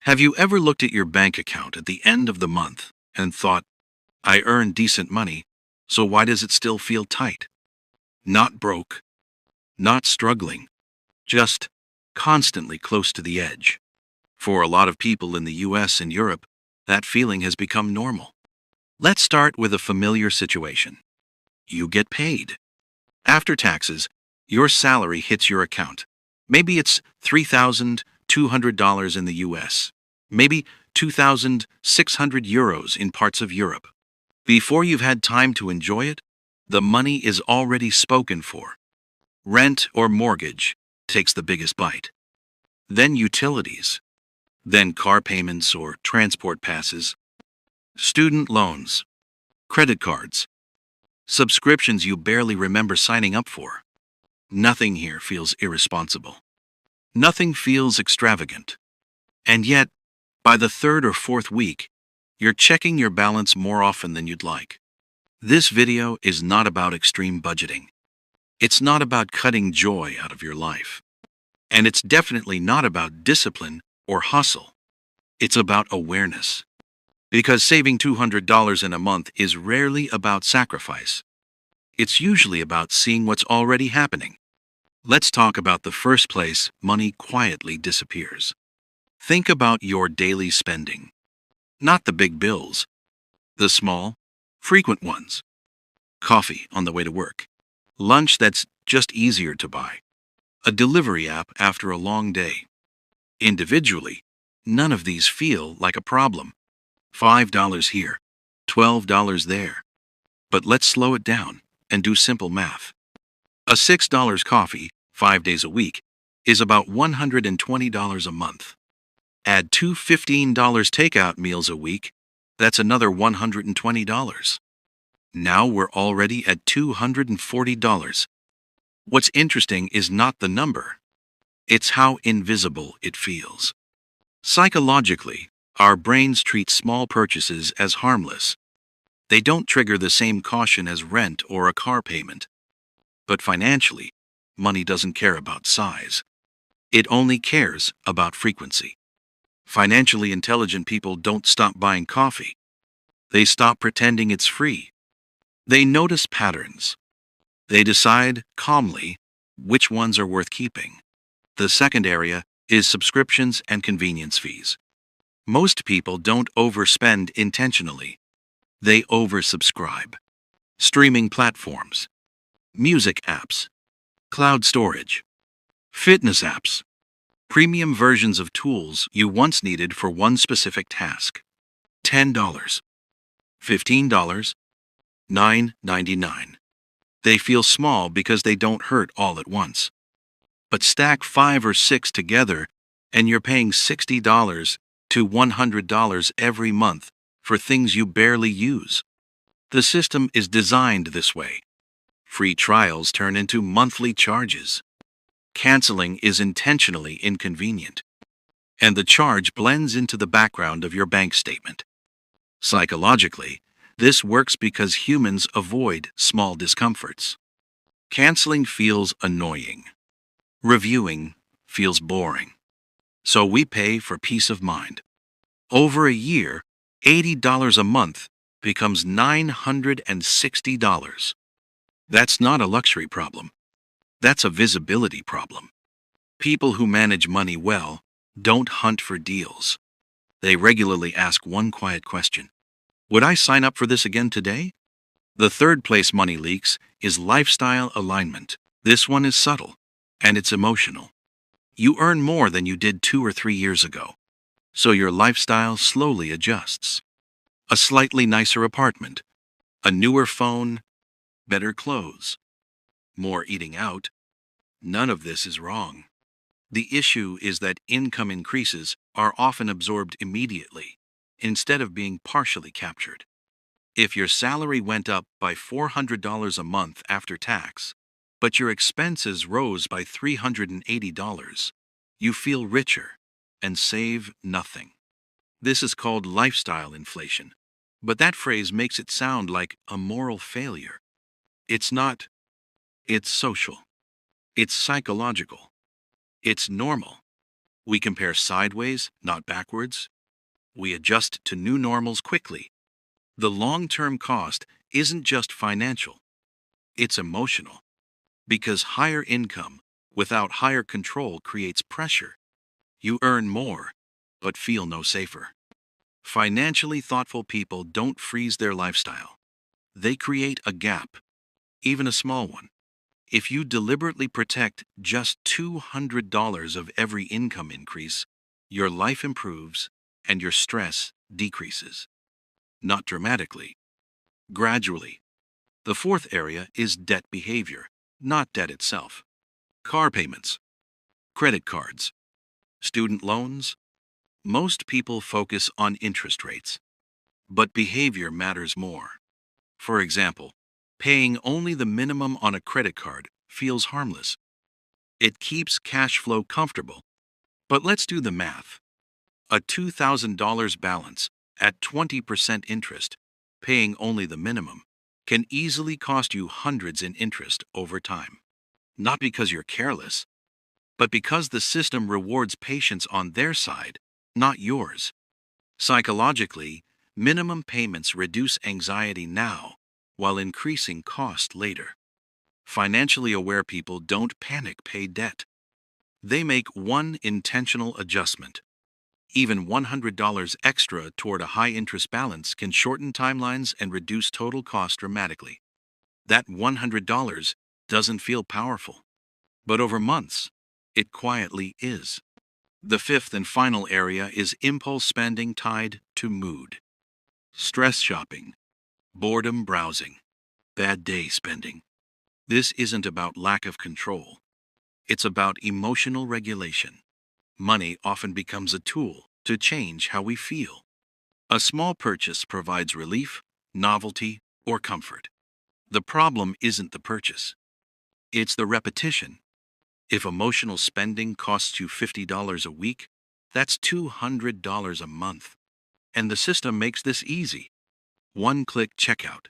Have you ever looked at your bank account at the end of the month and thought, I earn decent money, so why does it still feel tight? Not broke, not struggling, just constantly close to the edge. For a lot of people in the US and Europe, that feeling has become normal. Let's start with a familiar situation. You get paid. After taxes, your salary hits your account. Maybe it's $3,200 in the US, maybe 2,600 euros in parts of Europe. Before you've had time to enjoy it, the money is already spoken for. Rent or mortgage takes the biggest bite. Then utilities. Then car payments or transport passes. Student loans. Credit cards. Subscriptions you barely remember signing up for. Nothing here feels irresponsible. Nothing feels extravagant. And yet, by the third or fourth week, you're checking your balance more often than you'd like. This video is not about extreme budgeting. It's not about cutting joy out of your life. And it's definitely not about discipline or hustle. It's about awareness. Because saving $200 in a month is rarely about sacrifice. It's usually about seeing what's already happening. Let's talk about the first place money quietly disappears. Think about your daily spending. Not the big bills. The small, frequent ones. Coffee on the way to work. Lunch that's just easier to buy. A delivery app after a long day. Individually, none of these feel like a problem. $5 here, $12 there. But let's slow it down and do simple math. A $6 coffee, 5 days a week, is about $120 a month. Add two $15 takeout meals a week, that's another $120. Now we're already at $240. What's interesting is not the number. It's how invisible it feels. Psychologically, our brains treat small purchases as harmless. They don't trigger the same caution as rent or a car payment. But financially, money doesn't care about size. It only cares about frequency. Financially intelligent people don't stop buying coffee. They stop pretending it's free. They notice patterns. They decide calmly which ones are worth keeping. The second area is subscriptions and convenience fees. Most people don't overspend intentionally. They oversubscribe. Streaming platforms, music apps, cloud storage, fitness apps, premium versions of tools you once needed for one specific task. $10, $15, $9.99. They feel small because they don't hurt all at once. But stack 5 or 6 together and you're paying $60 to $100 every month for things you barely use. The system is designed this way. Free trials turn into monthly charges. Canceling is intentionally inconvenient. And the charge blends into the background of your bank statement. Psychologically, this works because humans avoid small discomforts. Canceling feels annoying. Reviewing feels boring. So we pay for peace of mind. Over a year, $80 a month becomes $960. That's not a luxury problem. That's a visibility problem. People who manage money well don't hunt for deals. They regularly ask one quiet question. Would I sign up for this again today? The third place money leaks is lifestyle alignment. This one is subtle, and it's emotional. You earn more than you did 2 or 3 years ago, so your lifestyle slowly adjusts. A slightly nicer apartment, a newer phone, better clothes, more eating out. None of this is wrong. The issue is that income increases are often absorbed immediately, instead of being partially captured. If your salary went up by $400 a month after tax, but your expenses rose by $380, you feel richer and save nothing. This is called lifestyle inflation, but that phrase makes it sound like a moral failure. It's not. It's social. It's psychological. It's normal. We compare sideways, not backwards. We adjust to new normals quickly. The long-term cost isn't just financial, it's emotional. Because higher income without higher control creates pressure. You earn more, but feel no safer. Financially thoughtful people don't freeze their lifestyle. They create a gap, even a small one. If you deliberately protect just $200 of every income increase, your life improves and your stress decreases. Not dramatically, gradually. The fourth area is debt behavior, not debt itself. Car payments, credit cards, student loans. Most people focus on interest rates, but behavior matters more. For example, paying only the minimum on a credit card feels harmless. It keeps cash flow comfortable. But let's do the math. A $2,000 balance at 20% interest, paying only the minimum, can easily cost you hundreds in interest over time. Not because you're careless, but because the system rewards patience on their side, not yours. Psychologically, minimum payments reduce anxiety now while increasing cost later. Financially aware people don't panic pay debt. They make one intentional adjustment. Even $100 extra toward a high-interest balance can shorten timelines and reduce total cost dramatically. That $100 doesn't feel powerful, but over months, it quietly is. The fifth and final area is impulse spending tied to mood. Stress shopping, boredom browsing, bad day spending. This isn't about lack of control. It's about emotional regulation. Money often becomes a tool to change how we feel. A small purchase provides relief, novelty, or comfort. The problem isn't the purchase. It's the repetition. If emotional spending costs you $50 a week, that's $200 a month. And the system makes this easy. One-click checkout,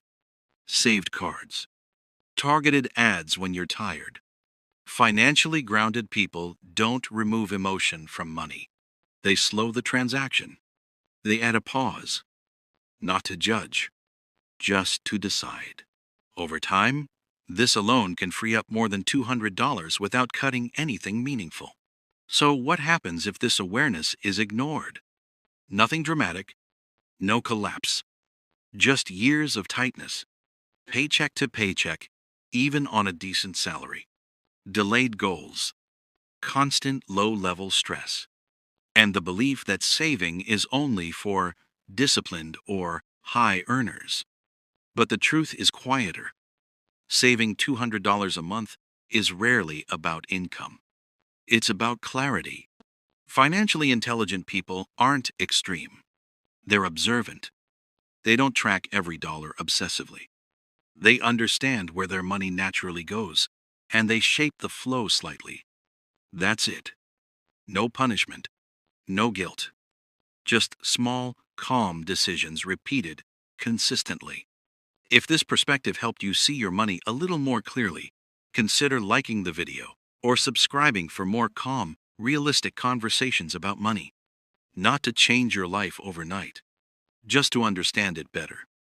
saved cards, targeted ads when you're tired. Financially grounded people don't remove emotion from money. They slow the transaction. They add a pause, not to judge, just to decide. Over time, this alone can free up more than $200 without cutting anything meaningful. So what happens if this awareness is ignored? Nothing dramatic, no collapse, just years of tightness, paycheck to paycheck, even on a decent salary. Delayed goals, constant low-level stress, and the belief that saving is only for disciplined or high earners. But the truth is quieter. Saving $200 a month is rarely about income. It's about clarity. Financially intelligent people aren't extreme. They're observant. They don't track every dollar obsessively. They understand where their money naturally goes, and they shape the flow slightly. That's it. No punishment, no guilt. Just small, calm decisions repeated consistently. If this perspective helped you see your money a little more clearly, consider liking the video or subscribing for more calm, realistic conversations about money. Not to change your life overnight, just to understand it better.